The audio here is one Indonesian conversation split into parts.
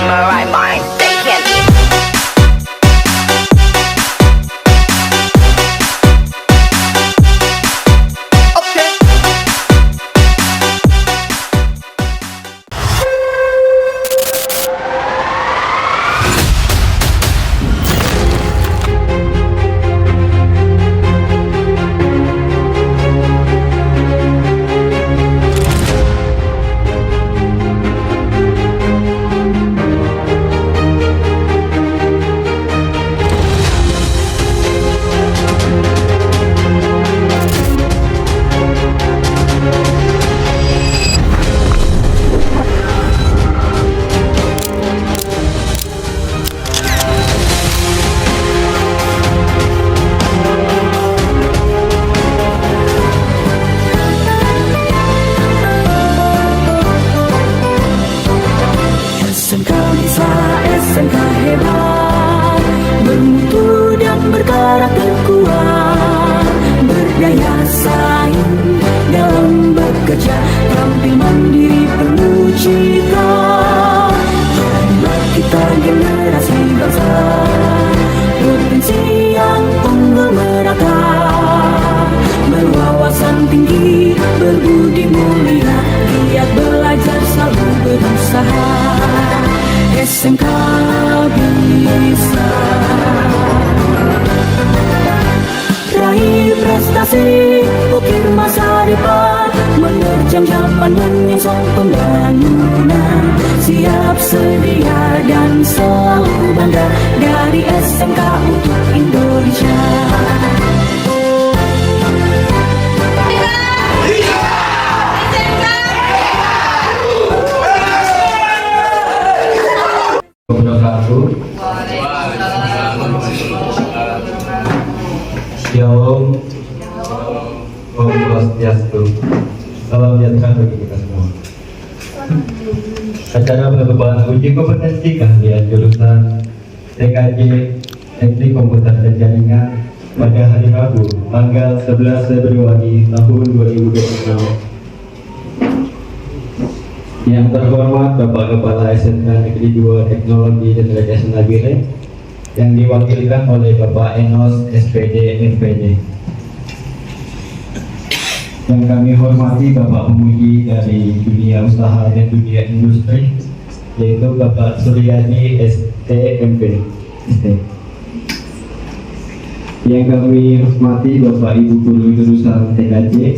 my right mind. They can't be. SMK bisa, SMK hebat, bermutu dan berkarakter kuat, berdaya saing dalam bekerja, tampil mandiri penuh cita. Jadilah kita generasi bangsa, berpensi yang unggul merata, berwawasan tinggi, berbudi mulia, giat belajar selalu berusaha. SMK bisa raih prestasi, ukir masa depan, menerjang zaman menyongsong pembangunan, siap sedia dan selalu bangga dari SMK untuk Indonesia. Shalom, Om Swastiastu. Salam sejahtera bagi kita semua. Acara pengembangan uji kompetensi keahlian jurusan TKJ Teknik Komputer dan Jaringan pada hari Rabu, tanggal 11 Februari tahun 2026. Yang terhormat Bapak Kepala SMK Negeri 2 Teknologi dan Rekayasa Nabire, yang diwakilkan oleh Bapak Enos SPD FPD. Yang kami hormati Bapak Pemuji dari dunia usaha dan dunia industri, yaitu Bapak Suryadi STMP. Yang kami hormati Bapak Ibu Guru jurusan TKJ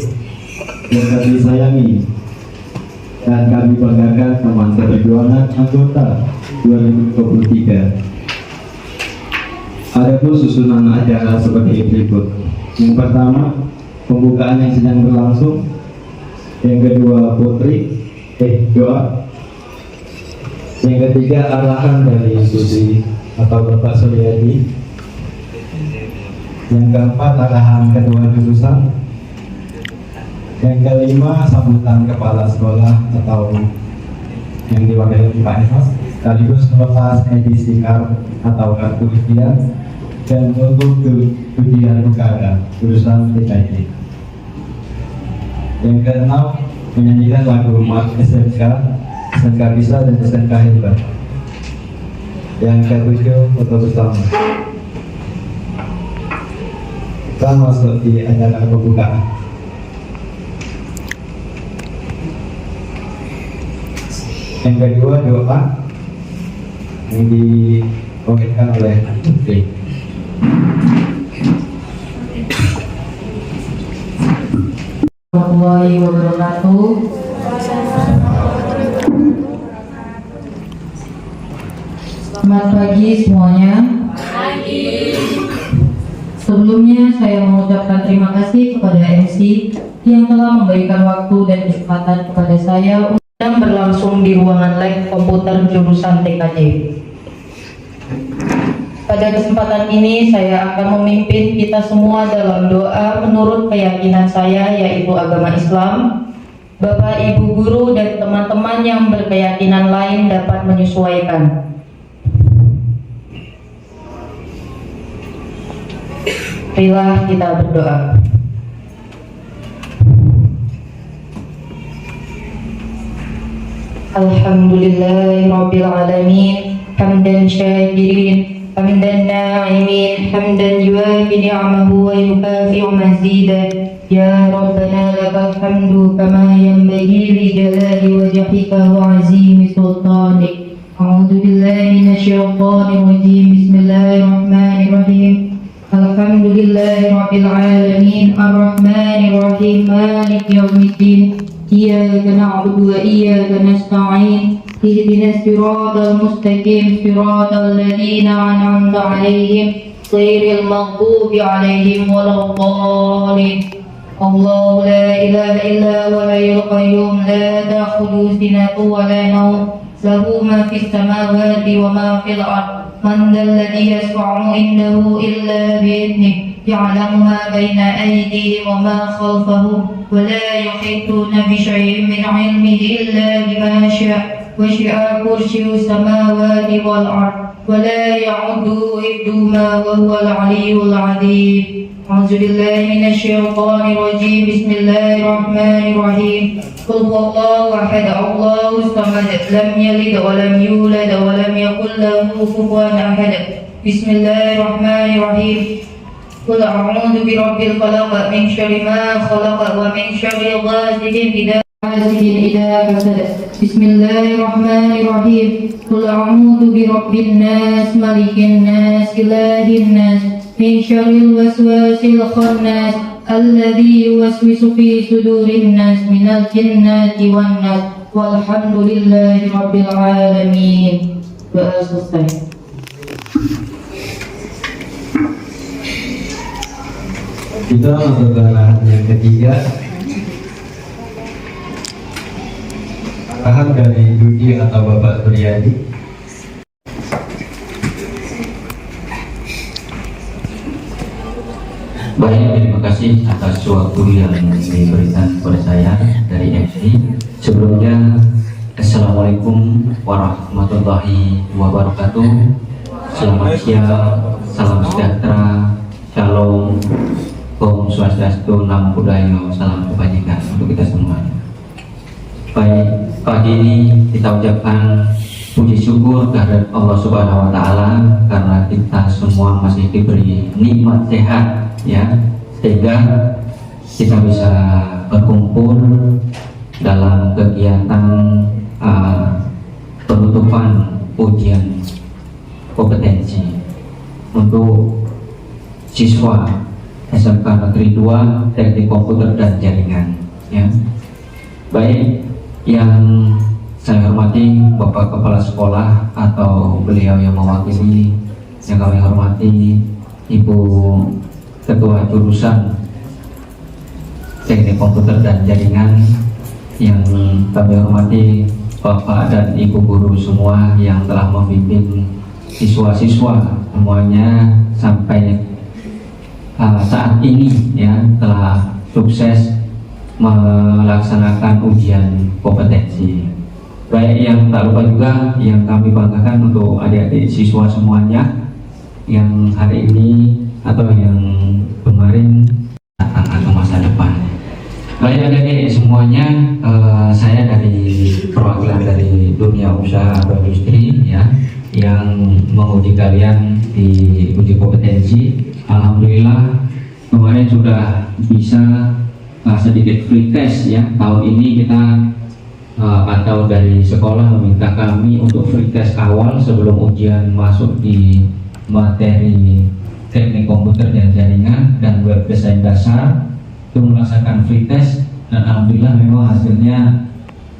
yang kami sayangi dan kami banggakan teman seperjuangan anggota 2023. Adapun susunan acara seperti berikut. Yang pertama, pembukaan yang sedang berlangsung. Yang kedua, doa. Yang ketiga, arahan dari Susi atau Bapak Suryadi. Yang keempat, arahan ketua jurusan. Yang kelima, sambutan kepala sekolah atau yang diwakili Pak Enos, sekaligus melepas edisi atau kartu ujian dan untuk ujian UKADA jurusan TKJ. Yang keenam, menyanyikan lagu Mark SMK, SMK Bisa dan SMK Hebat. Yang ketujuh, foto bersama. Kita masuk di acara pembukaan. Yang kedua, doa yang dibawakan oleh Putri. Warahmatullahi wabarakatuh. Selamat pagi semuanya. Sebelumnya saya mengucapkan terima kasih kepada MC yang telah memberikan waktu dan kesempatan kepada saya yang berlangsung di ruangan lab komputer jurusan TKJ. Pada kesempatan ini saya akan memimpin kita semua dalam doa menurut keyakinan saya, yaitu agama Islam. Bapak, Ibu guru dan teman-teman yang berkeyakinan lain dapat menyesuaikan. Marilah kita berdoa. Alhamdulillahi Rabbil Alamin. Hamdan syakirin, hamdan na'imin, hamdan yuafi ni'amahu wa yukafi'u mazidah. Ya Rabbana lakal hamdu kama yanbaghi li jalali wajhika wa azimi sultanik. A'udzu billahi minasyaitonir rajim. Bismillahirrahmanirrahim. Alhamdulillahi Rabbil Alamin. Ar-Rahmanir Rahim. Maliki yaumiddin. Iyyaka na'budu wa iyyaka nasta'in. Ihdinas siratal mustaqim, siratal ladzina an'amta 'alaihim ghairil maghdubi 'alaihim waladdallin. Allahu la ilaha illa huwal hayyul qayyum la ta'khudhuhu sinatun wa la nawm lahu ma fis samawati wa ma fil ardh. Man dhal ladzi yashfa'u 'indahu illa bi'idhnihi ya'lamu ma baina aydihim wa ma khalfahum wa la yuhituna bi shay'in min 'ilmihi illa bima syaa' wasi'a kursiyyuhu samawati wal ardh wa la ya'uduhu hifdhuhuma wa huwal 'aliyyul 'azim. A'udzu billahi minasyaitonir rajim. Bismillahirrahmanirrahim. Qul huwallahu ahad, Allahus samad, lam yalid wa lam yulad wa lam yakul lahu kufuwan ahad. Bismillahirrahmanirrahim. Qul a'udzu birabbil falaq min syarri ma khalaq wa min syarri ghasidin idza hasad. Bismillahirrahmanirrahim. Qul a'udzu birabbin nas, malikin nas, ilahin nas, min syarril waswasil khannas alladzi yuwaswisu fi sudurin nas minal jinnati wan nas. Walhamdulillahi rabbil alamin. Selesai. Kita masuk ke arahan yang ketiga. Arahan dari Dudi atau Bapak Suryadi. Baik, terima kasih atas waktu yang diberikan kepada saya dari MC. Sebelumnya, Assalamualaikum warahmatullahi wabarakatuh. Selamat siang, salam sejahtera, shalom, Om Swastiastu, Namo Buddhaya, salam kebajikan untuk kita semua. Baik, pagi ini kita ucapkan puji syukur kehadirat Allah Subhanahu wa Ta'ala karena kita semua masih diberi nikmat sehat, ya, sehingga kita bisa berkumpul dalam kegiatan penutupan ujian kompetensi untuk siswa SMK Negeri 2 Teknik Komputer dan Jaringan, ya. Baik, yang saya hormati Bapak Kepala Sekolah atau beliau yang mewakili, yang kami hormati Ibu Ketua Jurusan Teknik Komputer dan Jaringan, yang kami hormati Bapak dan Ibu guru semua yang telah membimbing siswa-siswa semuanya sampai saat ini, ya, telah sukses melaksanakan ujian kompetensi. Baik, yang tak lupa juga yang kami banggakan untuk adik-adik siswa semuanya yang hari ini atau yang kemarin datang atau masa depan. Baik adik-adik semuanya, saya dari perwakilan dari dunia usaha atau industri, ya, yang menguji kalian di uji kompetensi. Alhamdulillah kemarin sudah bisa sedikit free test, ya. Tahun ini kita atau dari sekolah meminta kami untuk free test awal sebelum ujian masuk di materi teknik komputer dan jaringan dan web design dasar, itu melaksanakan free test, dan alhamdulillah memang hasilnya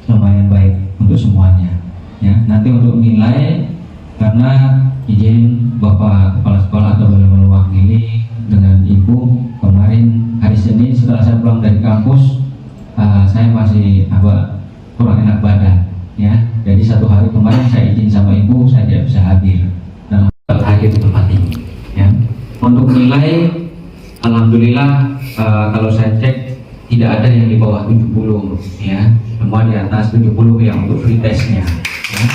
lumayan baik untuk semuanya, ya. Nanti untuk nilai, karena izin Bapak Kepala Sekolah atau boleh mewakili dengan Ibu, kemarin hari Senin setelah saya pulang dari kampus, saya masih agak kurang enak badan, ya. Jadi satu hari kemarin saya izin sama Ibu, saya tidak bisa hadir dan hadir di tempat ini, ya. Untuk nilai, alhamdulillah kalau saya cek tidak ada yang di bawah 70, ya. Semua di atas 70 yang untuk free testnya, ya.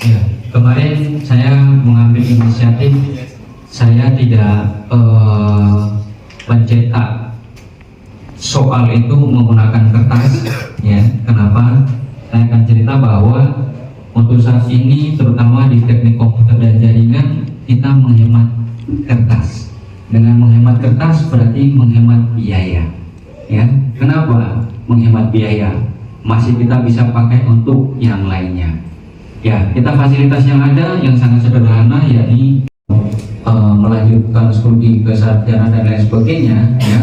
Ya, kemarin saya mengambil inisiatif, saya tidak mencetak soal itu menggunakan kertas, ya. Kenapa? Saya akan cerita bahwa untuk saat ini, terutama di teknik komputer dan jaringan, kita menghemat kertas. Dengan menghemat kertas berarti menghemat biaya, ya. Kenapa menghemat biaya? Masih kita bisa pakai untuk yang lainnya. Ya, kita fasilitas yang ada yang sangat sederhana, yakni melanjutkan studi ke sarjana dan lain sebagainya, ya,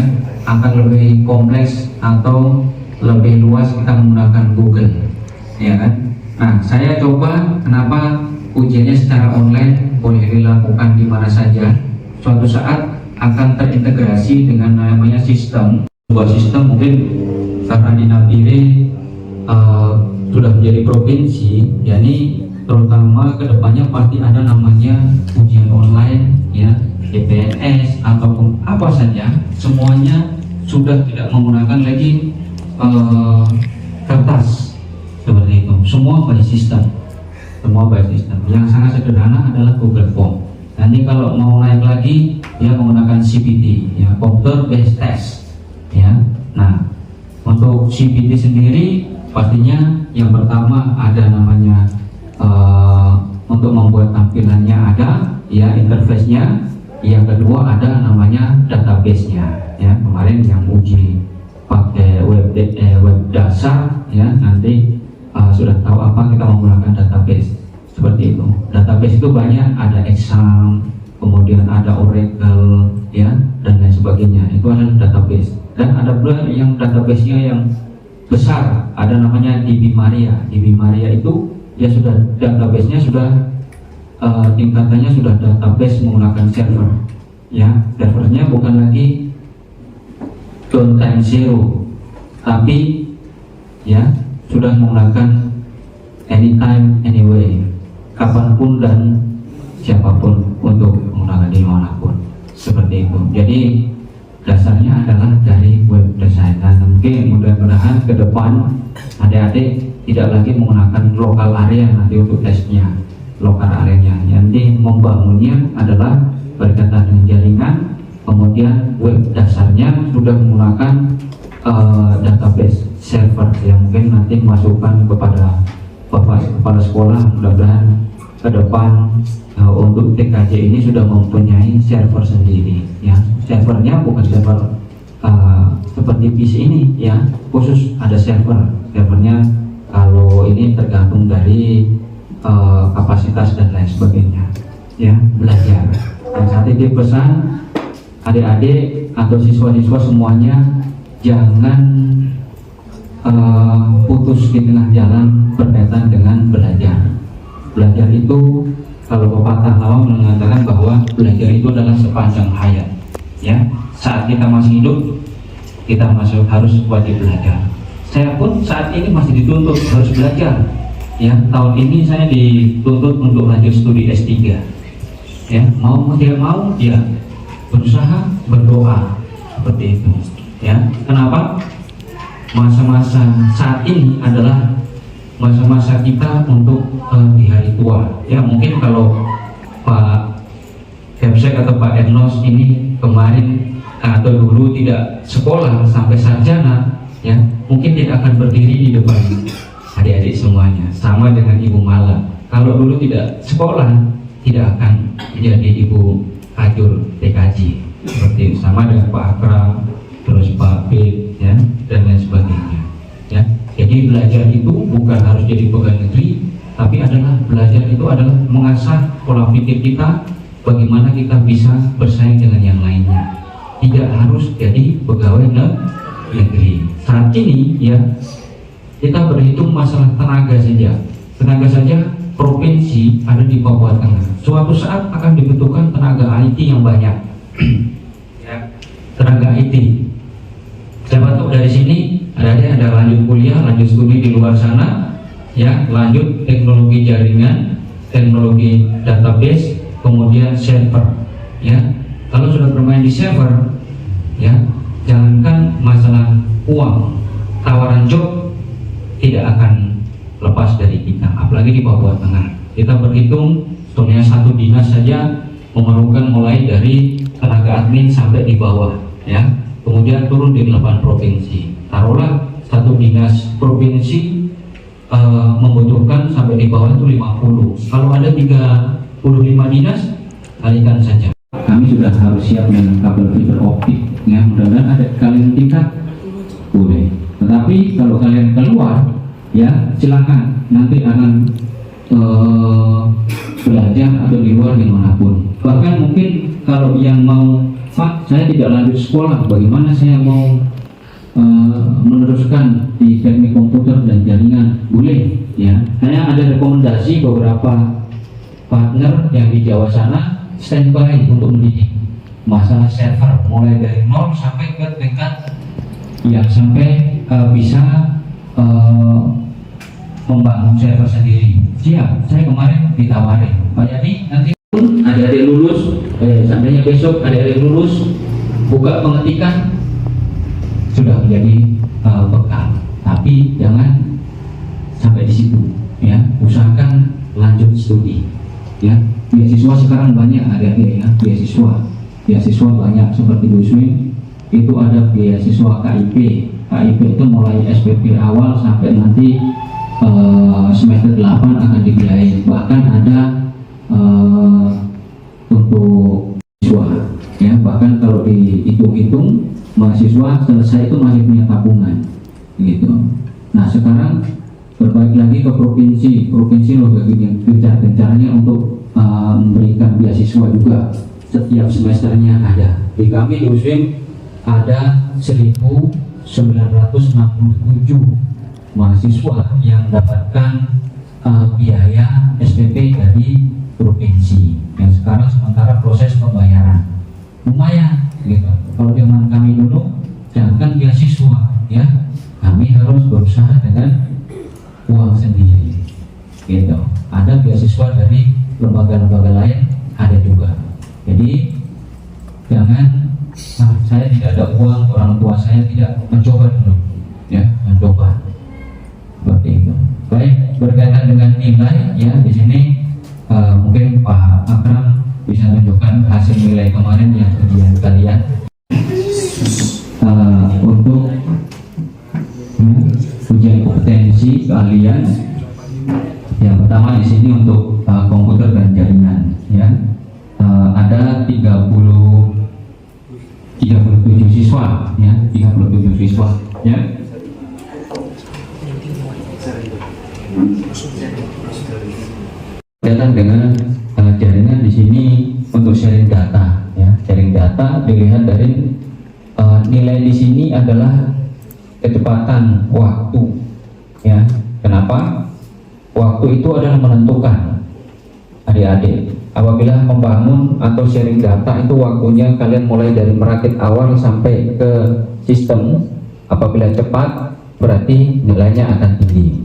akan lebih kompleks atau lebih luas kita menggunakan Google, ya kan? Nah, saya coba kenapa ujiannya secara online boleh dilakukan di mana saja. Suatu saat akan terintegrasi dengan namanya sistem. Sebuah sistem mungkin karena di Nabire sudah menjadi provinsi, yakni terutama kedepannya pasti ada namanya ujian online, ya, CPNS ataupun apa saja, semuanya sudah tidak menggunakan lagi kertas seperti itu. Semua by system, semua by system. Yang sangat sederhana adalah Google Form. Nanti kalau mau naik lagi, ya menggunakan CPT, ya, Computer Based Test, ya. Nah, untuk CPT sendiri pastinya yang pertama ada namanya untuk membuat tampilannya ada, ya, interface-nya. Yang kedua ada namanya database-nya, ya. Kemarin yang uji pakai web dasar, ya, nanti sudah tahu apa kita menggunakan database seperti itu. Database itu banyak, ada Exam, kemudian ada Oracle, ya, dan lain sebagainya. Itu adalah database. Dan ada pula yang database-nya yang besar, ada namanya DB Maria. DB Maria itu ya sudah database-nya sudah tingkatannya sudah database menggunakan server, ya. Servernya bukan lagi downtime zero, tapi ya sudah menggunakan anytime anyway, kapanpun dan siapapun untuk menggunakan dimanapun, seperti itu. Jadi dasarnya adalah dari web design, dan mungkin mudah-mudahan ke depan adik-adik tidak lagi menggunakan lokal area nanti untuk tesnya, lokal areanya. Nanti membangunnya adalah berkaitan dengan jaringan, kemudian web dasarnya sudah menggunakan database server yang mungkin nanti masukkan kepada bapak kepala sekolah. Mudah-mudahan ke depan untuk TKJ ini sudah mempunyai server sendiri, ya. Servernya bukan server seperti PC ini, ya, khusus ada servernya. Kalau ini tergantung dari kapasitas dan lain sebagainya, ya, belajar. Dan saat ini pesan adik-adik atau siswa-siswa semuanya jangan putus di tengah jalan berkaitan dengan belajar. Belajar itu, kalau pepatah lama mengatakan bahwa belajar itu adalah sepanjang hayat, ya. Saat kita masih hidup, kita masih harus wajib belajar. Saya pun saat ini masih dituntut harus belajar, ya. Tahun ini saya dituntut untuk lanjut studi S3, ya. Mau tidak mau, ya, berusaha, berdoa, seperti itu, ya. Kenapa? Masa-masa saat ini adalah masa-masa kita untuk di hari tua, ya. Mungkin kalau Pak Kepsek atau Pak Ernos ini kemarin atau dulu tidak sekolah sampai sarjana, ya, mungkin tidak akan berdiri di depan adik-adik semuanya. Sama dengan Ibu Mala, kalau dulu tidak sekolah tidak akan menjadi Ibu Ajur TKJ, seperti itu. Sama dengan Pak Akram, terus Pak Bid, ya, dan lain sebagainya, ya. Jadi belajar itu bukan harus jadi pegawai negeri, tapi adalah belajar itu adalah mengasah pola pikir kita, bagaimana kita bisa bersaing dengan yang lainnya. Tidak harus jadi pegawai negeri. Saat ini, ya, kita berhitung masalah tenaga saja. Tenaga saja provinsi ada di Papua Tengah. Suatu saat akan dibutuhkan tenaga IT yang banyak, ya, tenaga IT. Siapa tahu dari sini ada lanjut kuliah, lanjut studi di luar sana, ya, lanjut teknologi jaringan, teknologi database, kemudian server, ya. Kalau sudah bermain di server, ya, jangankan masalah uang, tawaran job tidak akan lepas dari kita, apalagi di Papua Tengah. Kita berhitung sebenarnya satu dinas saja memerlukan mulai dari tenaga admin sampai di bawah, ya. kemudian turun di 8 provinsi. Taruhlah satu dinas provinsi membutuhkan sampai di bawah itu 50. Kalau ada 35 dinas, kalikan saja. Kami sudah harus siap dengan kabel fiber optik, ya mudah-mudahan ada kalian tingkat boleh. Tetapi kalau kalian keluar, ya silakan nanti akan belajar atau di luar dimanapun. Bahkan mungkin kalau yang mau, Pak, saya tidak lanjut sekolah, bagaimana saya mau meneruskan di teknik komputer dan jaringan, boleh ya. Saya ada rekomendasi beberapa partner yang di Jawa sana standby untuk mendidik masalah server mulai dari 0 sampai ke tingkat yang sampai bisa membangun server sendiri. Siap, saya kemarin ditawarin, Pak Yadi, nanti pun adik-adik lulus, seandainya besok adik-adik lulus, buka pengetikan sudah menjadi bekal. Tapi jangan sampai di situ, ya. Usahakan lanjut studi, ya. Beasiswa sekarang banyak adik-adik, ya. Beasiswa banyak seperti Guswin itu ada beasiswa KIP. KIP itu mulai SPP awal sampai nanti semester 8 akan dibiayai. Bahkan ada untuk siswa, ya. Bahkan kalau dihitung-hitung mahasiswa selesai itu masih punya tabungan, gitu. Nah sekarang berbalik lagi ke provinsi loh gencar-gencarnya untuk memberikan beasiswa juga. Setiap semesternya ada. Di kami di USWIM ada 1.967 mahasiswa yang mendapatkan biaya SPP dari provinsi. Yang sekarang sementara proses pembayaran lumayan, gitu. Kalau zaman kami dulu jangan beasiswa, ya, kami harus berusaha dengan uang sendiri, gitu. Ada beasiswa dari lembaga-lembaga lain, ada juga. Jadi jangan saya tidak ada uang, orang tua saya tidak, mencoba dulu, ya, mencoba seperti itu. Baik, berkaitan dengan nilai, ya, di sini mungkin Pak Akram bisa tunjukkan hasil nilai kemarin yang ujian kalian untuk ujian kompetensi keahlian. Yang pertama di sini untuk komputer dan jaringan, ya. Ada 37 siswa, ya, 37 siswa, ya. Berkaitan dengan jaringan di sini untuk sharing data, ya. Sharing data dilihat dari nilai di sini adalah kecepatan waktu, ya. Kenapa? Waktu itu adalah menentukan, adik-adik. Apabila membangun atau sharing data itu waktunya kalian mulai dari merakit awal sampai ke sistem. Apabila cepat berarti nilainya akan tinggi,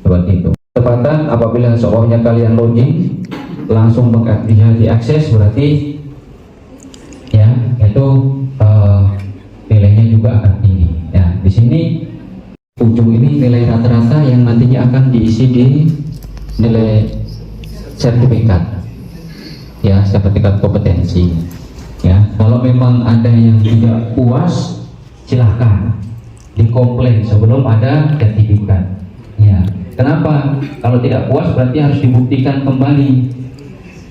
seperti itu. Kecepatan apabila seolah kalian login langsung diakses berarti, ya, itu nilainya juga akan tinggi. Ya, di sini ujung ini nilai rata-rata yang nantinya akan diisi di nilai sertifikat, ya, sertifikat kompetensi, ya. Kalau memang ada yang tidak puas, silahkan dikomplain sebelum ada sertifikat, ya. Kenapa? Kalau tidak puas berarti harus dibuktikan kembali.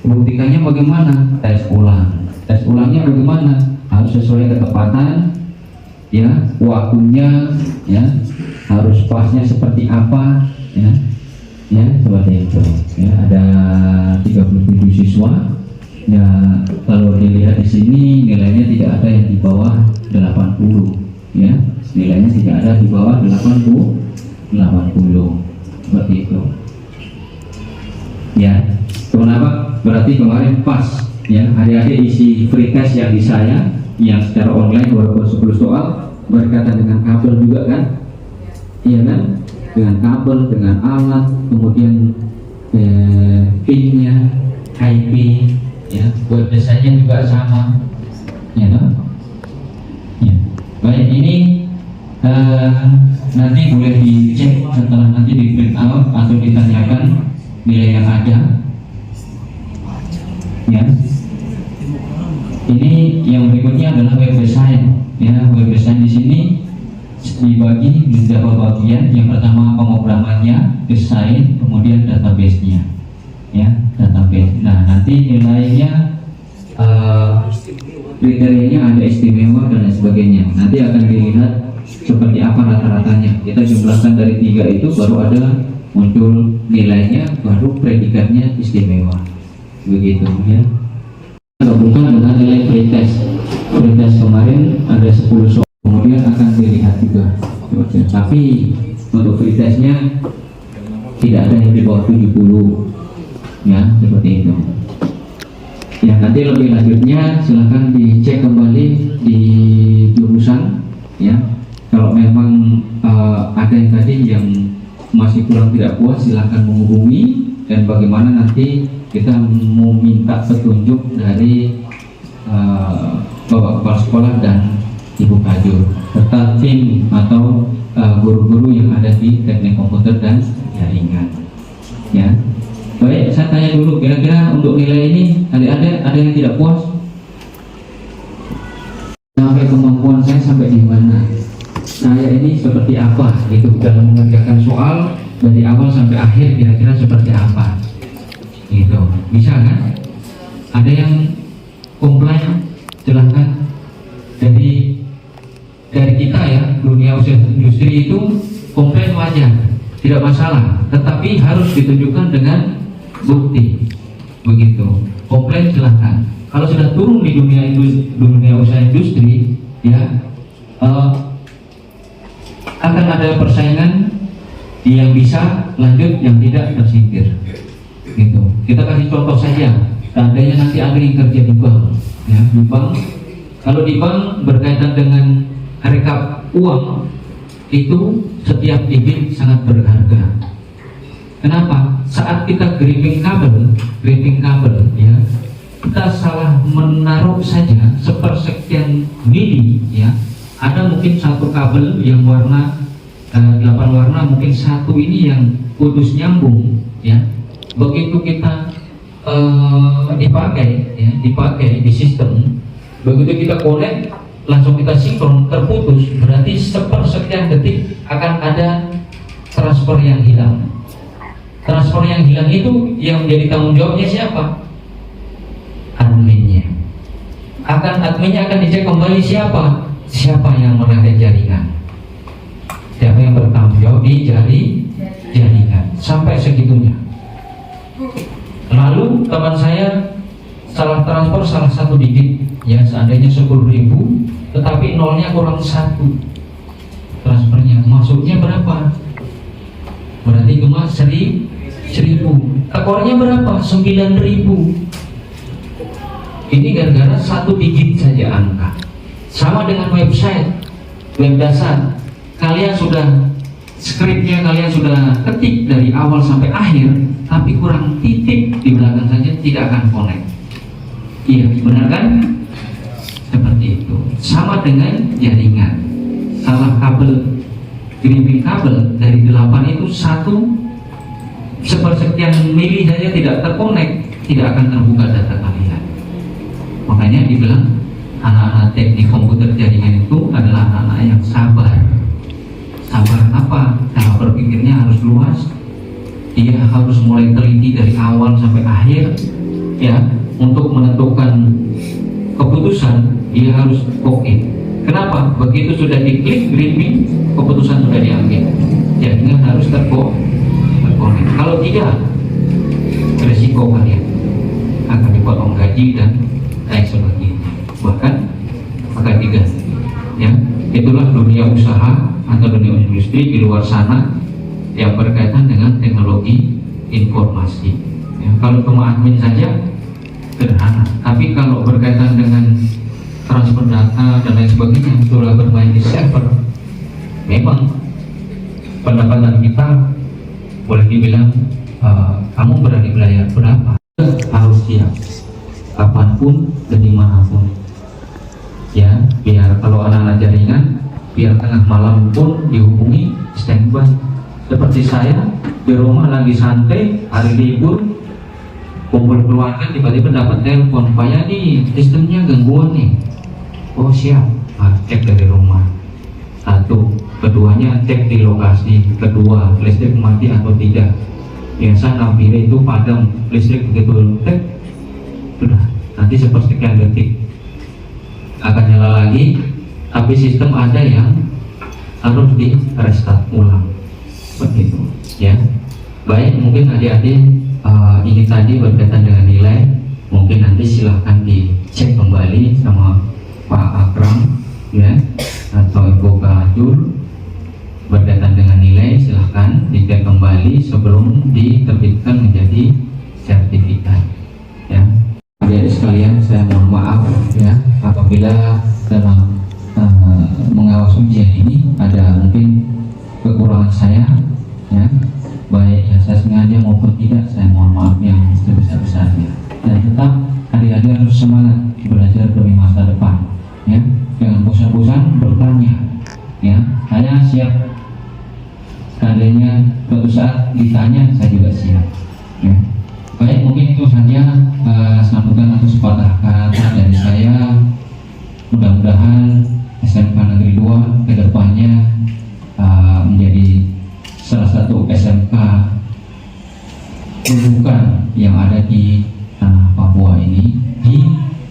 Buktikannya bagaimana? Tes ulang. Tes ulangnya bagaimana? Harus sesuai ketepatan, ya, waktunya, ya, harus pasnya seperti apa, ya, ya, seperti itu. Ya, ada 37 siswa. Ya, kalau dilihat di sini nilainya tidak ada yang di bawah 80, ya. Nilainya tidak ada di bawah 80, seperti itu. Ya, kenapa? Berarti kemarin pas, ya. Adik-adik isi free test yang di saya, yang secara online 210 soal berkaitan dengan kabel juga kan, iya kan? Dengan kabel, dengan alat, kemudian pinnya, IP, ya, web desainnya juga sama, ya, no? Ya. Baik, ini nanti boleh dicek setelah nanti di print out atau ditanyakan nilai yang ada, ya. Ini yang berikutnya adalah web design, ya. Web dibagi di beberapa bagian. Yang pertama pemrogramannya, desain, kemudian database-nya, ya, database. Nah, nanti nilainya, kriterianya ada istimewa dan lain sebagainya. Nanti akan dilihat seperti apa rata-ratanya. Kita jumlahkan dari 3 itu, baru ada muncul nilainya, baru predikatnya istimewa. Begitu, ya. Bukan dengan nilai pretest. Pretest kemarin ada 10 soal, kemudian akan dilihat juga. Tapi untuk pretestnya tidak ada yang di bawah 70, ya, seperti itu. Ya, nanti lebih lanjutnya silahkan dicek kembali di jurusan, ya. Kalau memang ada yang tadi yang masih kurang tidak puas, silahkan menghubungi, dan bagaimana nanti kita mau minta petunjuk dari Bapak Kepala Sekolah dan Ibu Kajur serta tim atau guru-guru yang ada di teknik komputer dan jaringan, ya. Baik, saya tanya dulu, kira-kira untuk nilai ini ada yang tidak puas? Sampai kemampuan saya sampai di mana? Saya ini seperti apa gitu dalam mengerjakan soal dari awal sampai akhir, kira-kira seperti apa? Gitu, bisa kan? Ada yang komplain, silahkan. Dari kita ya, dunia usaha industri itu komplain wajar, tidak masalah, tetapi harus ditunjukkan dengan bukti. Begitu, komplain silahkan. Kalau sudah turun di dunia usaha industri, ya, akan ada persaingan yang bisa lanjut, yang tidak tersingkir. Gitu. Kita kasih contoh saja. Seandainya nanti ada yang kerja di bank, ya, di bank. Kalau di bank berkaitan dengan rekap uang, itu setiap debit sangat berharga. Kenapa? Saat kita gripping kabel, ya, kita salah menaruh saja sepersekian mili, ya. Ada mungkin satu kabel yang warna 8 warna, mungkin satu ini yang putus nyambung, ya. Begitu kita dipakai di sistem, begitu kita connect, langsung kita sinkron, terputus, berarti sepersekian detik akan ada transfer yang hilang. Transfer yang hilang itu yang menjadi tanggung jawabnya siapa? Adminnya. Adminnya akan dicek kembali siapa? Siapa yang menarik jaringan? Siapa yang bertanggung jawab di jaringan? Sampai segitunya. Lalu teman saya salah transfer salah satu digit, ya, seandainya 10.000, tetapi nolnya kurang 1 transfernya, masuknya berapa? Berarti cuma 1.000. Ekornya berapa? 9.000. Ini gara-gara 1 digit saja angka. Sama dengan website, web dasar. Kalian sudah skripnya kalian sudah ketik dari awal sampai akhir, tapi kurang titik di belakang saja, tidak akan connect. Iya, benar kan? Seperti itu. Sama dengan jaringan. Salah kabel, gripping kabel dari 8 itu 1 sepersekian mili saja tidak terkonek, tidak akan terbuka data kalian. Makanya dibilang anak-anak teknik komputer jaringan itu adalah anak-anak yang sabar. Sabar apa? Cara berpikirnya harus luas. Dia harus mulai teliti dari awal sampai akhir, ya, untuk menentukan keputusan. Dia harus oke. Kenapa? Begitu sudah diklik gripping, keputusan sudah diambil. Jaringan harus terkonek. Kalau tidak, resiko kalian akan dipotong gaji dan lain sebagainya. Bahkan akan diganti. Ya, itulah dunia usaha atau dunia industri di luar sana yang berkaitan dengan teknologi informasi. Ya, kalau cuma admin saja sederhana, tapi kalau berkaitan dengan transfer data dan lain sebagainya, sudah bermain di server, memang pendapatan kita boleh dibilang kamu berani bayar berapa, harus siap kapanpun dan dimanapun, ya. Biar kalau anak-anak jaringan, biar tengah malam pun dihubungi standby. Seperti saya di rumah lagi santai, hari libur, kumpul keluarga, tiba-tiba dapat telepon, Pak Yani, sistemnya gangguan nih. Oh siap, cek dari rumah. Satu, keduanya cek di lokasi. Kedua, listrik mati atau tidak. Biasa nampilnya itu padam, listrik begitu tek, sudah nanti sepersekian detik akan nyala lagi, tapi sistem ada yang harus di restart ulang, seperti itu ya. Baik, mungkin adik-adik ini tadi berkaitan dengan nilai, mungkin nanti silahkan dicek kembali sama Pak Akram ya, atau Ibu Kajur berkaitan dengan nilai, silahkan dicek kembali sebelum diterbitkan menjadi sertifikat ya. Adik-adik sekalian, saya mohon maaf ya apabila dalam mengawas ujian ini ada mungkin kekurangan saya ya, baik yang saya sengaja maupun tidak, saya mohon maaf yang sebesar-besarnya. Dan tetap adik-adik harus semangat belajar demi masa depan ya, jangan bosan-bosan bertanya ya. Saya siap seandainya suatu saat ditanya, saya juga siap ya. Baik, mungkin itu saja sambutan atau sepatah kata dari saya. Mudah-mudahan SMK Negeri 2 kedepannya menjadi salah satu SMK rujukan yang ada di tanah Papua ini,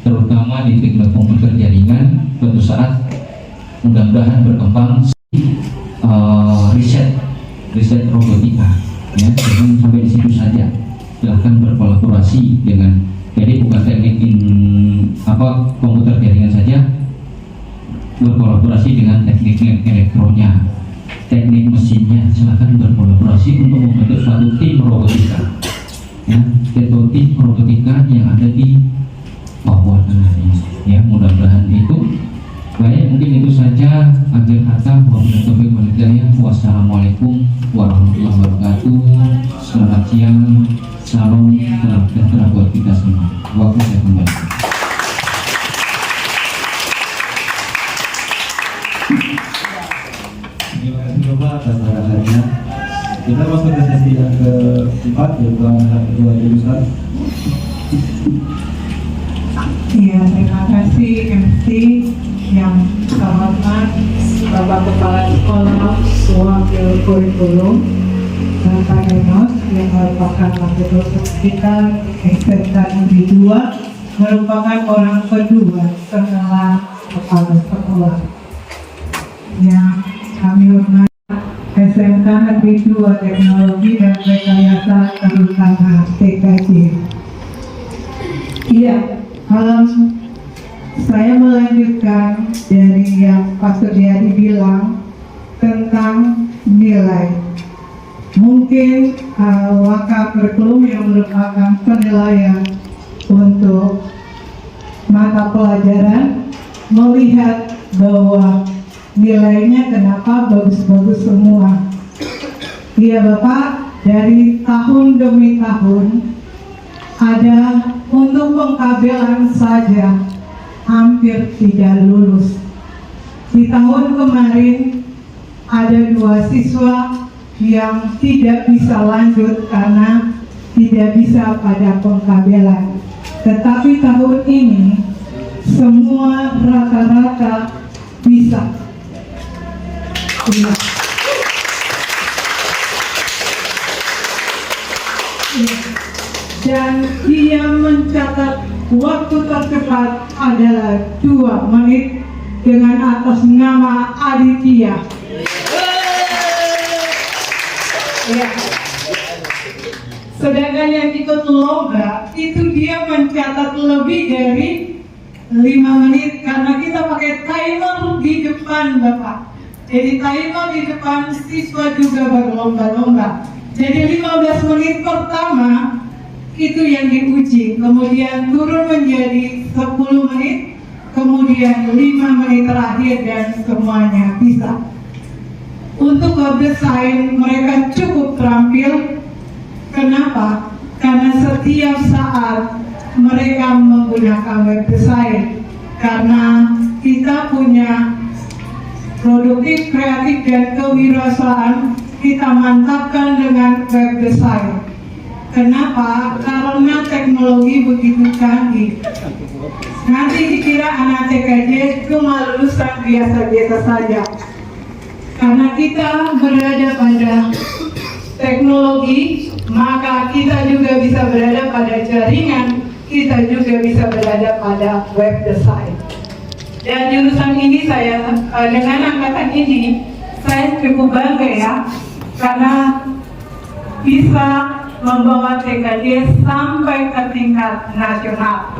terutama di teknik komputer jaringan. Suatu saat mudah-mudahan berkembang riset robotika ya, jangan sampai di situ saja. Silahkan berkolaborasi dengan, jadi bukan teknik komputer jaringan saja, berkolaborasi dengan teknik elektronnya, teknik mesinnya. Silahkan berkolaborasi untuk membentuk suatu tim robotika ya, atau tim robotika yang ada di Papua Tengah ini ya. Mudah-mudahan itu. Baik, mungkin itu saja akhir kata. Wassalamualaikum warahmatullahi wabarakatuh. Selamat siang, salam, salam sejahtera buat kita semua. Waktu saya kembali. Terima kasih Bapak atas arahannya. Kita masuk ke sesi yang keempat, yaitu anak kedua jurusan. Iya, terima kasih MC yang terhormat Bapak Kepala Sekolah, Wakil Kurikulum, Bapak Enos yang merupakan wakil dosen kita SMK Negeri 2, merupakan orang kedua setelah Kepala Sekolah. Yang kami hormati SMK Negeri 2 Teknologi dan Rekayasa terutama TKJ. Iya, saya melanjutkan dari yang Pak Suryadi bilang tentang nilai. Mungkin Wakakurikulum yang merupakan penilaian untuk mata pelajaran melihat bahwa nilainya kenapa bagus-bagus semua. Iya Bapak, dari tahun demi tahun ada untuk pengkabelan saja hampir tidak lulus. Di tahun kemarin ada 2 siswa yang tidak bisa lanjut karena tidak bisa pada pengkabelan. Tetapi tahun ini semua rata-rata bisa. Ya. Dan dia mencatat waktu tercepat adalah 2 menit dengan atas nama Aditya. Ya. Sedangkan yang ikut lomba itu dia mencatat lebih dari 5 menit karena kita pakai timer di depan Bapak. Jadi timer di depan, siswa juga berlomba-lomba. Jadi 15 menit pertama itu yang diuji, kemudian turun menjadi 10 menit, kemudian 5 menit terakhir dan semuanya bisa. Untuk web design mereka cukup terampil. Kenapa? Karena setiap saat mereka menggunakan web design. Karena kita punya produktif, kreatif, dan kewirausahaan, kita mantapkan dengan web design. Kenapa? Karena teknologi begitu canggih. Nanti dikira anak TKJ cuma lulusan biasa-biasa saja. Karena kita berada pada teknologi, maka kita juga bisa berada pada jaringan, kita juga bisa berada pada web design. Dan jurusan ini saya, dengan angkatan ini, saya cukup bangga ya, karena bisa membawa TKJ sampai ke tingkat nasional.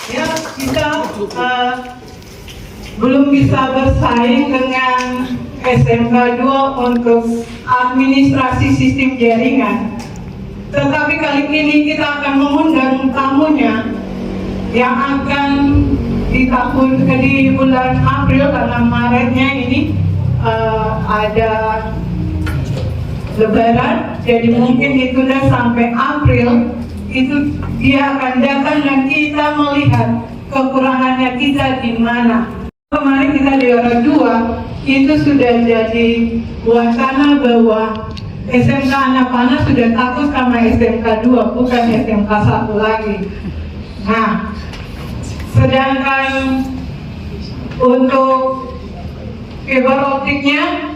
Ya, kita belum bisa bersaing dengan SMK 2 untuk administrasi sistem jaringan. Tetapi kali ini kita akan mengundang tamunya yang akan di bulan April, karena Maretnya ini ada Lebaran, jadi mungkin ditunda sampai April. Itu dia akan datang dan kita melihat kekurangannya kita di mana. Kemarin kita di juara 2 itu sudah jadi wacana bahwa SMK Annapana sudah takut sama SMK 2, bukan SMK 1 lagi. Nah, sedangkan untuk fiber optiknya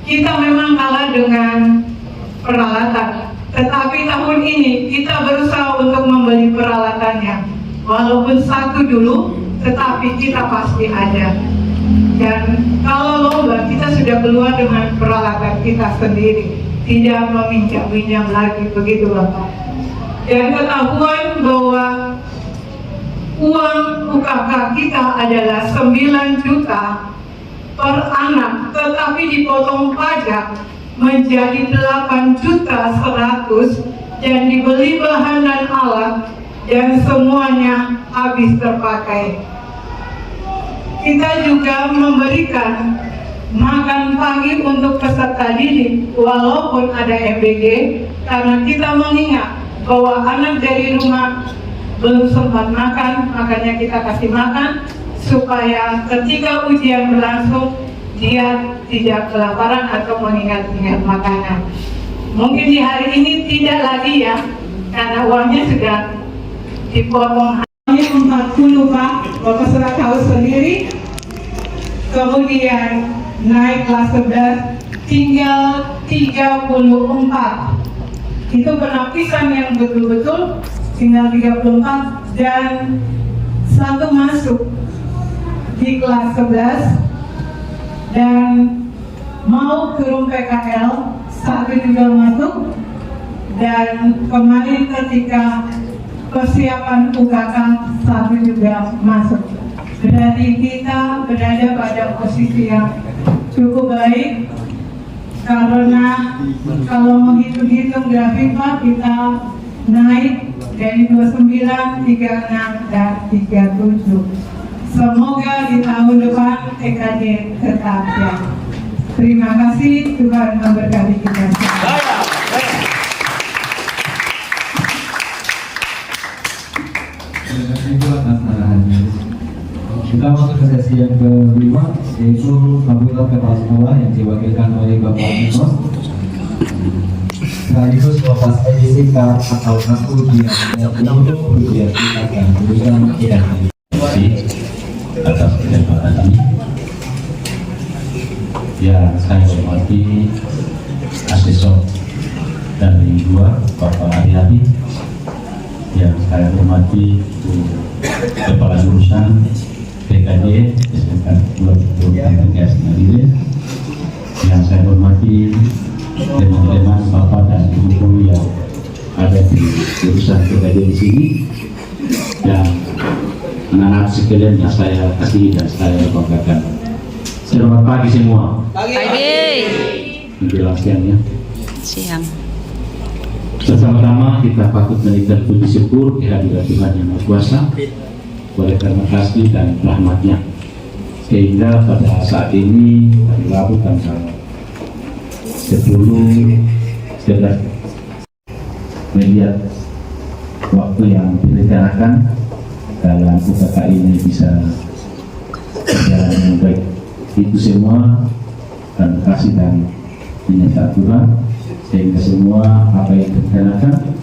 kita memang kalah dengan peralatan. Tetapi tahun ini kita berusaha untuk membeli peralatannya. Walaupun satu dulu, tetapi kita pasti ada. Dan kalau lomba, kita sudah keluar dengan peralatan kita sendiri, tidak meminjam-minjam lagi, begitu Bapak. Dan ketahuan bahwa uang UKK kita adalah 9 juta per anak, tetapi dipotong pajak menjadi 8.100.000 dan dibeli bahan dan alat dan semuanya habis terpakai. Kita juga memberikan makan pagi untuk peserta didik walaupun ada MBG, karena kita mengingat bahwa anak dari rumah belum sempat makan, makanya kita kasih makan supaya ketika ujian berlangsung dia tidak kelaparan atau mengingat-ingat makanan. Mungkin di hari ini tidak lagi ya, karena uangnya sudah dipotong. Hanya 40 Pak, Bapak sudah tahu sendiri. Kemudian naik kelas 11 tinggal 34. Itu penapisan yang betul-betul tinggal 34 dan satu masuk di kelas 11 dan mau turun PKL, satu juga masuk. Dan kemarin ketika persiapan UKK, satu juga masuk. Berarti kita berada pada posisi yang cukup baik, karena kalau menghitung-hitung grafik Pak, kita naik dari 29, 36, dan 37. Semoga di tahun depan TKJ tetap ya. Terima kasih, Tuhan memberkati kita semua. Terima kasih Bu atas arahannya. Kita masuk ke sesi yang kelima, yaitu sambutan kepala sekolah yang diwakilkan oleh Bapak Minos. Sekaligus melepas edisi card atau kartu diam untuk ujian kita akan berikan tidak atas kesempatan ini. Ya, saya hormati asesor dari 2 Bapak Ariadi, yang saya hormati Kepala Jurusan TKJ SMK 2023 Singadile, yang saya hormati teman-teman Bapak dan Ibu guru yang ada di jurusan TKJ di sini, dan anak-anak sekalian yang saya kasih dan saya banggakan. Selamat pagi semua. Pagi. Menjelang siangnya. Siang. Pertama-tama kita patut menaikkan puji syukur kehadirat Tuhan Yang Maha Kuasa, oleh karena kasih dan rahmat-Nya, sehingga pada saat ini hari Rabu tanggal 10 melihat waktu yang direncanakan dalam UKK ini bisa berjalan dengan baik. Itu semua dan kasih dan penyertaan Tuhan, sehingga semua apa yang direncanakan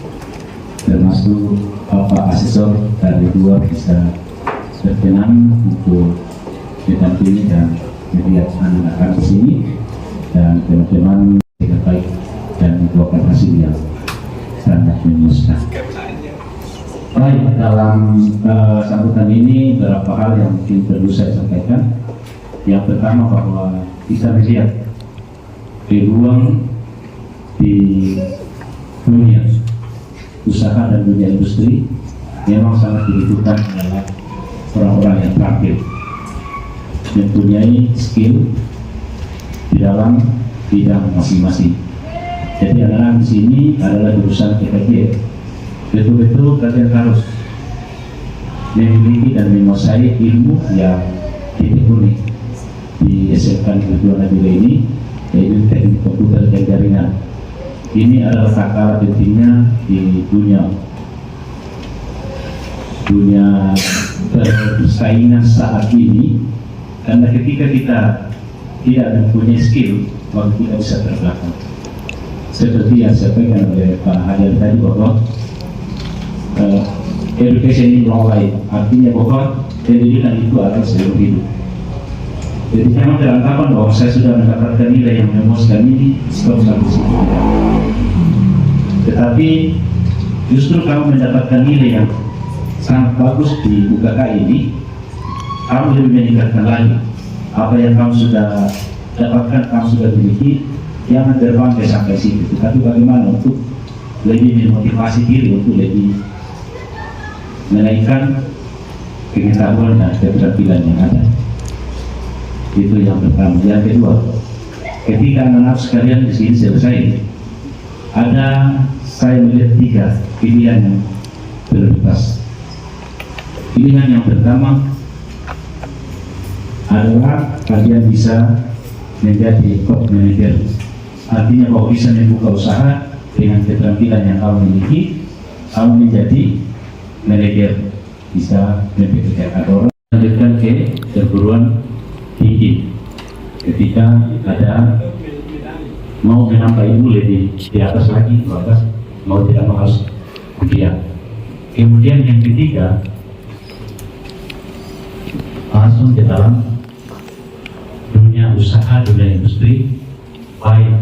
termasuk Bapak Asesor dari 2 bisa berkenan untuk didampingi dan melihat anak-anak di sini dan teman-teman terbaik dan membawakan hasil yang sangat memuaskan. Baik, dalam sambutan ini beberapa hal yang mungkin perlu saya sampaikan. Yang pertama bahwa kita melihat peluang di dunia usaha dan dunia industri memang sangat dibutuhkan adalah orang-orang yang terampil, mempunyai skill di dalam bidang masing-masing. Jadi anak-anak di sini adalah jurusan PKJ. Betul-betul kalian harus memiliki dan menguasai ilmu yang ditekuni di SMK Kedua Nabila ini, yaitu teknik komputer dan jaringan. Ini adalah kata pentingnya di dunia persaingan saat ini, karena ketika kita tidak mempunyai skill, maka kita bisa terbelakang. Seperti yang disampaikan oleh Pak Hajar tadi bahwa education ini long life, artinya bahwa pendidikan itu akan seumur hidup. Jadi jangan beranggapan bahwa saya sudah mendapatkan nilai yang memuaskan ini stop sampai situ. Tetapi justru kamu mendapatkan nilai yang sangat bagus di UKK ini, kamu lebih meningkatkan lagi apa yang kamu sudah dapatkan, kamu sudah miliki. Jangan terbangga sampai situ, tapi bagaimana untuk lebih memotivasi diri untuk lebih menaikkan pengetahuan dan keterampilan yang ada. Itu yang pertama. Yang kedua, ketika anak-anak sekalian di sini selesai, saya melihat 3 pilihan yang prioritas. Pilihan yang pertama adalah kalian bisa menjadi top manager, artinya bahwa bisa membuka usaha dengan keterampilan yang kamu miliki, kamu menjadi manajer, bisa mempekerjakan orang, lanjutkan ke perguruan tinggi. Ketika ada mau menambah ilmu lebih di atas lagi, maka mau tidak mau harus kuliah. Kemudian yang ketiga, langsung ke dalam dunia usaha, dunia industri, baik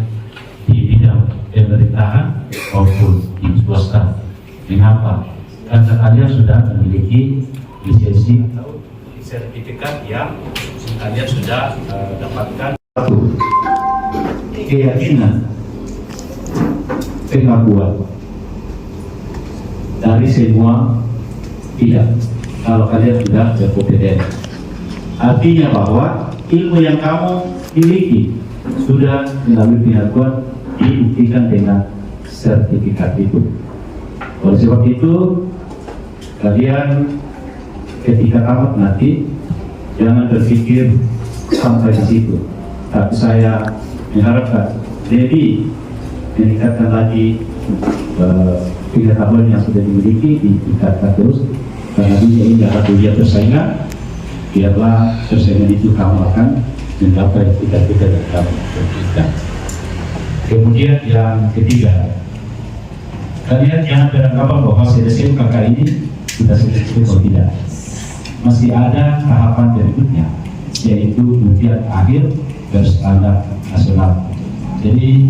di bidang pemerintahan maupun di swasta. Mengapa? Karena kalian sudah memiliki lisensi atau sertifikat yang kalian sudah dapatkan. Keyakinan, pengakuan dari semua pihak kalau kalian sudah berkompeten. Artinya bahwa ilmu yang kamu miliki sudah melalui pengakuan dibuktikan dengan sertifikat itu. Oleh sebab itu, kalian ketika tamat nanti jangan berpikir sampai di situ. Tapi saya mengharapkan lebih meningkatkan lagi pengetahuan yang sudah dimiliki, ditingkatkan terus, karena dunia ini adalah dunia persaingan. Biarlah persaingan itu kamu akan mencapai cita-cita yang kamu inginkan. Kemudian yang ketiga, kalian jangan beranggapan bahwa selesai UKK ini sudah selesai atau tidak. Masih ada tahapan berikutnya, yaitu ujian akhir berstandar nasional. Jadi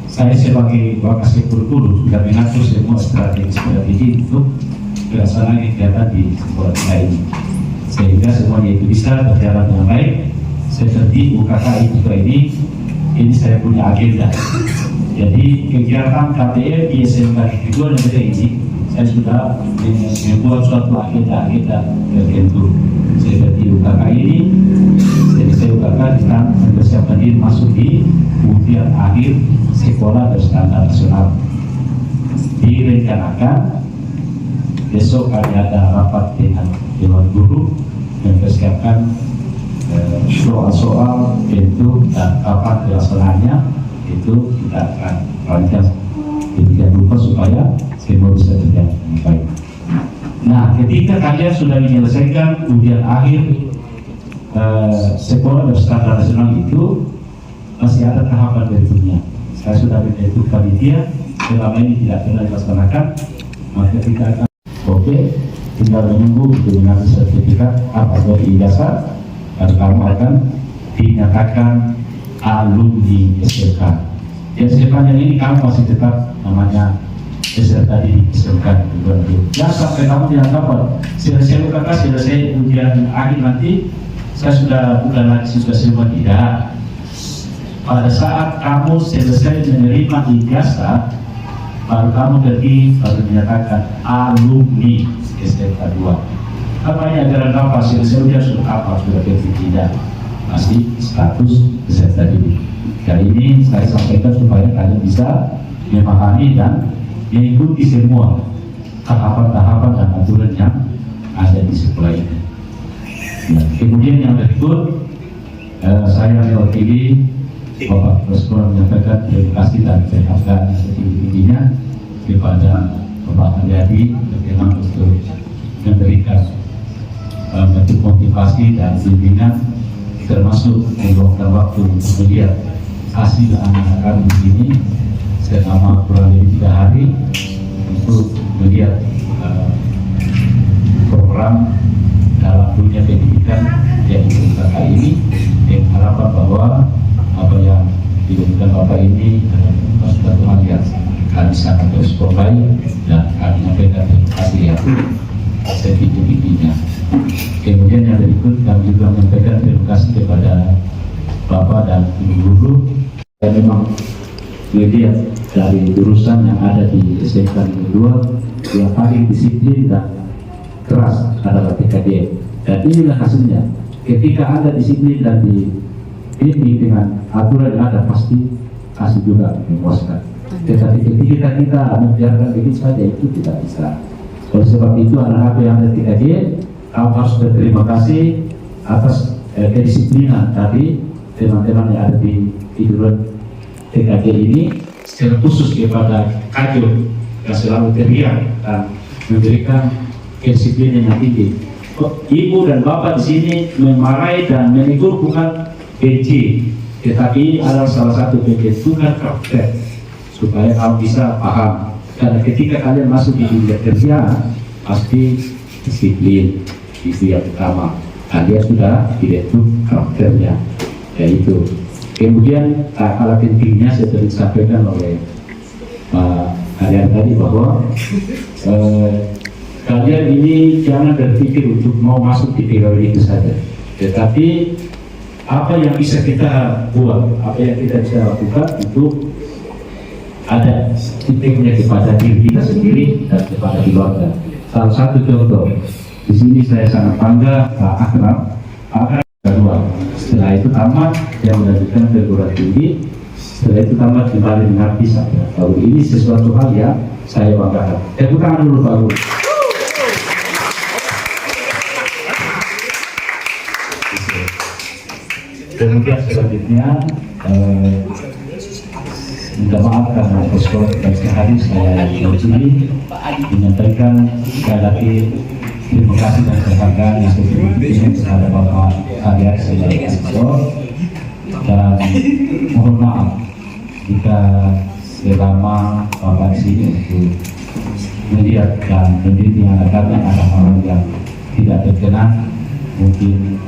saya sebagai Wakasek Kurikulum sudah mengatur semua strategi untuk pelaksanaan kegiatan di sekolah kita ini, sehingga semuanya itu bisa berjalan dengan baik. Seperti UKK ini saya punya agenda. Jadi kegiatan KTM di SMK Kedua Nabila ini saya sudah membuat suatu agenda tertentu. Seperti UKK ini, saya UKK kita mempersiapkan diri masuk di ujian akhir sekolah berstandar nasional. Direncanakan besok kami ada rapat dengan Dewan Guru mempersiapkan soal-soal bentuk dan kapan pelaksanaannya itu kita akan rancang demikian rupa supaya semua bisa berjalan dengan baik. Nah, ketika kalian sudah menyelesaikan ujian akhir sekolah berstandar nasional itu, masih ada tahapan berikutnya. Saya sudah membentuk panitia, selama ini tidak pernah dilaksanakan, maka kita akan tinggal menunggu untuk mengambil sertifikat atau ijazah, dan kamu akan dinyatakan alumni SMK. Di SMK ini kamu masih tetap namanya SMK di SMK ya, sampai kamu tidak dapat selesai UKK, selesai ujian akhir nanti saya sudah bukan lagi siswa semua, tidak. Pada saat kamu selesai menerima ijazah, baru kamu baru dinyatakan alumni SMK 2. Apa ini ajaran apa? Selesai ujian sudah apa? Sudah tidak, masih status peserta didik. Kali ini saya sampaikan supaya kalian bisa memahami dan mengikuti semua tahapan-tahapan dan aturan yang ada di sekolah ini. Ya, kemudian yang berikut, saya mewakili Bapak Kepala menyampaikan terima kasih dan saya setinggi-tingginya kepada Bapak Haryadi bagaimana untuk memberikan bentuk motivasi dan bimbingan, termasuk meluangkan waktu untuk melihat hasil anak-anak kami di sini selama kurang lebih 3 hari untuk melihat program dalam dunia pendidikan yang UKK ini, dengan harapan bahwa apa yang dilakukan Bapak ini adalah suatu hal yang kami sangat bersyukur baik dan kami menyampaikan terima kasih yang setinggi-tingginya. Kemudian yang berikut kami juga menyampaikan terima kasih kepada Bapak dan Ibu Guru yang memang melihat dari jurusan yang ada di SMK kedua yang paling disiplin dan keras adalah TKD, dan inilah hasilnya. Ketika Anda disiplin dan dibimbing dengan aturan yang ada, pasti hasil juga memuaskan. Tetapi ketika kita membiarkan begitu saja, itu tidak bisa. Oleh sebab itu, anak-anak yang ada TKD, kamu harus berterima kasih atas kedisiplinan tadi teman-teman yang ada di tiduran TKD ini, secara khusus kepada Kajo yang selalu teriak dan memberikan kedisiplinan yang tinggi. Ibu dan Bapak di sini memarahi dan menegur bukan benci, tetapi adalah salah satu pembentukan karakter supaya kamu bisa paham. Karena ketika kalian masuk di dunia kerja, pasti disiplin itu yang utama. Kalian sudah dibentuk karakternya, yaitu. Kemudian hal pentingnya seperti disampaikan oleh Pak Aryan tadi bahwa kalian ini jangan berpikir untuk mau masuk di pegawai itu saja, tetapi apa yang bisa kita buat, apa yang kita bisa lakukan untuk ada titiknya kepada diri kita sendiri dan kepada keluarga. Salah satu contoh di sini saya sangat bangga Pak Akram kedua. Setelah itu tamat, yang melanjutkan perguruan tinggi. Setelah itu tamat kembali mengabdi sampai tahun ini, sesuatu hal yang saya banggakan. Tepuk tangan dulu Pak Guru. Kemudian selanjutnya minta maaf karena sekolah dan sehari saya mewakili menyampaikan sekali lagi terima kasih dan penghargaan yang sebelumnya kepada Bapak Aryan sebagai siswa, dan mohon maaf jika selama Bapak di sini untuk melihat dan mendidik anak-anak orang yang tidak berkenan, mungkin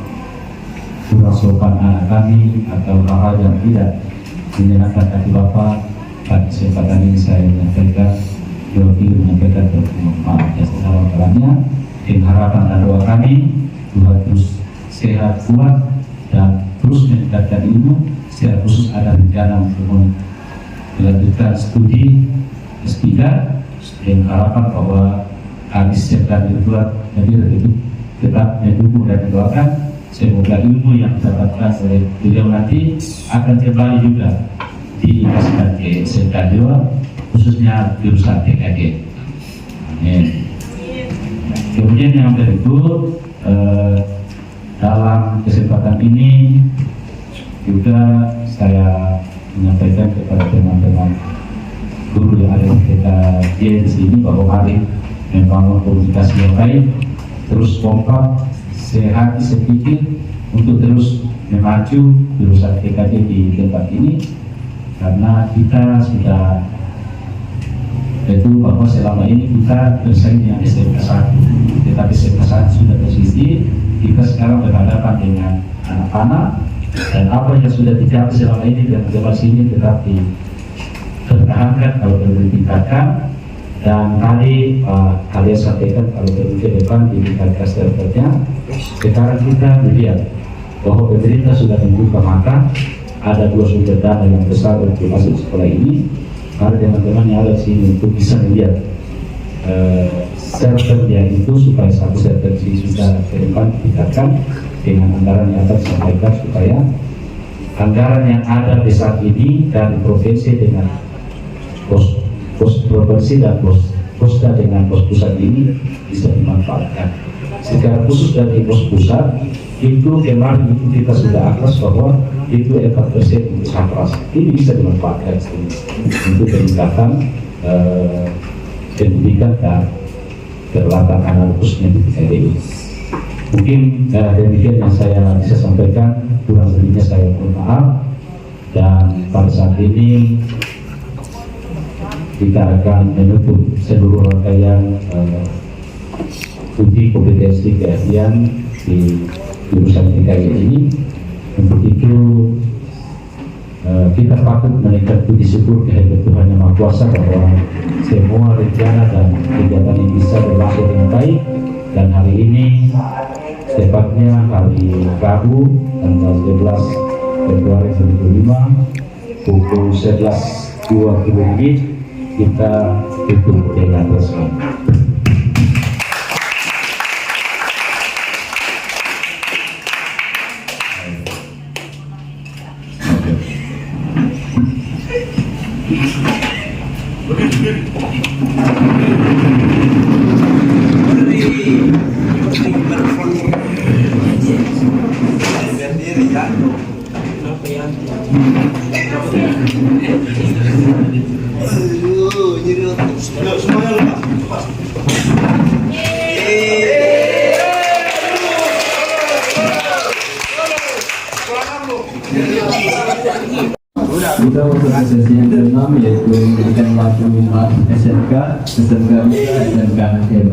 kurang sopan anak kami atau hal yang tidak menyenangkan hati Bapak. Pada kesempatan ini saya menyampaikan menyampaikan terima maaf yang sedalam-dalamnya. Dengan harapan dan doa kami, Tuhan terus sehat, kuat, dan terus meningkatkan ilmu. Secara khusus ada rencana untuk melanjutkan studi S3 dengan harapan bahwa kami siapkan dibuat jadi itu tetap mendukung dan mendoakan semoga ilmu yang didapatkan oleh beliau nanti akan kembali juga dikasihkan ke SMK 2 khususnya jurusan TKD. Amin. Kemudian yang berikut dalam kesempatan ini juga saya menyampaikan kepada teman-teman guru yang ada di TKJ di sini bahwa mari membangun komunikasi yang baik, terus kompak, sehati sepikir untuk terus memaju jurusan TKJ di tempat ini, karena kita sudah yaitu bahwa selama ini kita bersaing dengan SMK 1, tetapi SMK 1 sudah tersisih, kita sekarang berhadapan dengan anak-anak, dan apa yang sudah dicapai selama ini dan jelas ini tetap dipertahankan kalau perlu ditingkatkan. Dan tadi kalian sampaikan kalau perlu ke depan ditingkatkan servernya. Sekarang kita melihat bahwa pemerintah sudah membuka mata, ada 2 sumber dana yang besar untuk masuk sekolah ini. Karena teman-teman yang ada di sini untuk bisa melihat server yang itu supaya satu server ini sudah ke depan ditingkatkan dengan anggaran yang akan disampaikan, supaya anggaran yang ada di saat ini dari provinsi dengan pos provinsi dan posda dengan pos pusat ini bisa dimanfaatkan. Secara khusus dari pos pusat itu kemarin itu kita sudah atas bahwa itu 4% untuk sapras, ini bisa dimanfaatkan untuk peningkatan pendidikan dan peralatan anak khususnya di TKD. Mungkin demikian yang saya bisa sampaikan, kurang lebihnya saya mohon maaf. Dan pada saat ini kita akan menutup seluruh rangkaian uji kompetensi keahlian di jurusan TKI ini. Untuk itu kita patut menaikkan puji syukur kehadirat Tuhan Yang Maha Kuasa bahwa semua rencana dan kegiatan ini bisa berlangsung dengan baik. Dan hari ini tepatnya hari Rabu tanggal 11 Februari 2005 pukul 11.20 kita tutup dengan resmi. Kita untuk sesi yang ke-6 yaitu akan melakukan SMK bisa SMK akhir.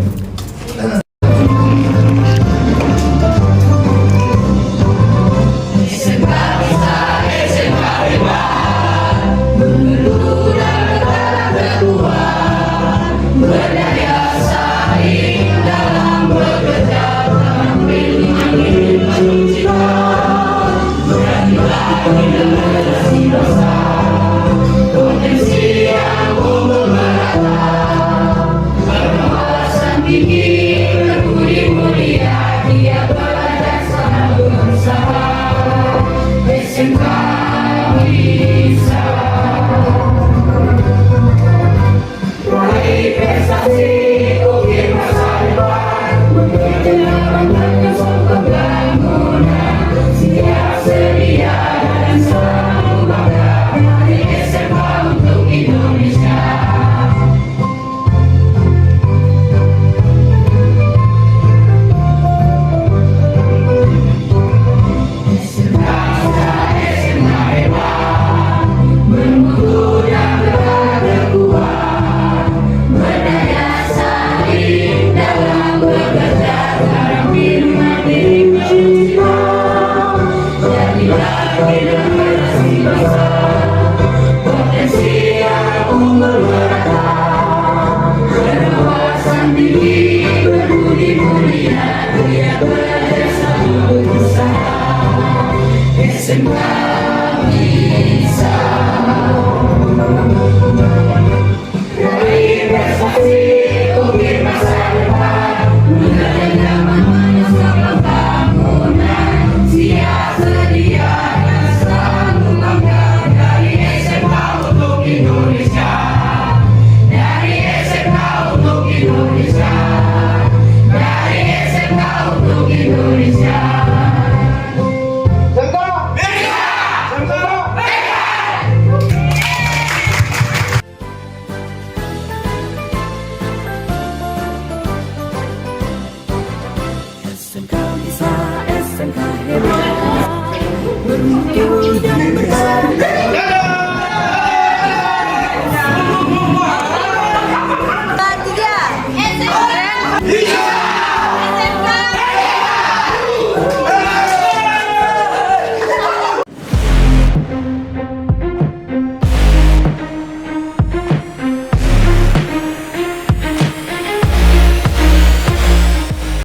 SMK bisa, SMK hebat.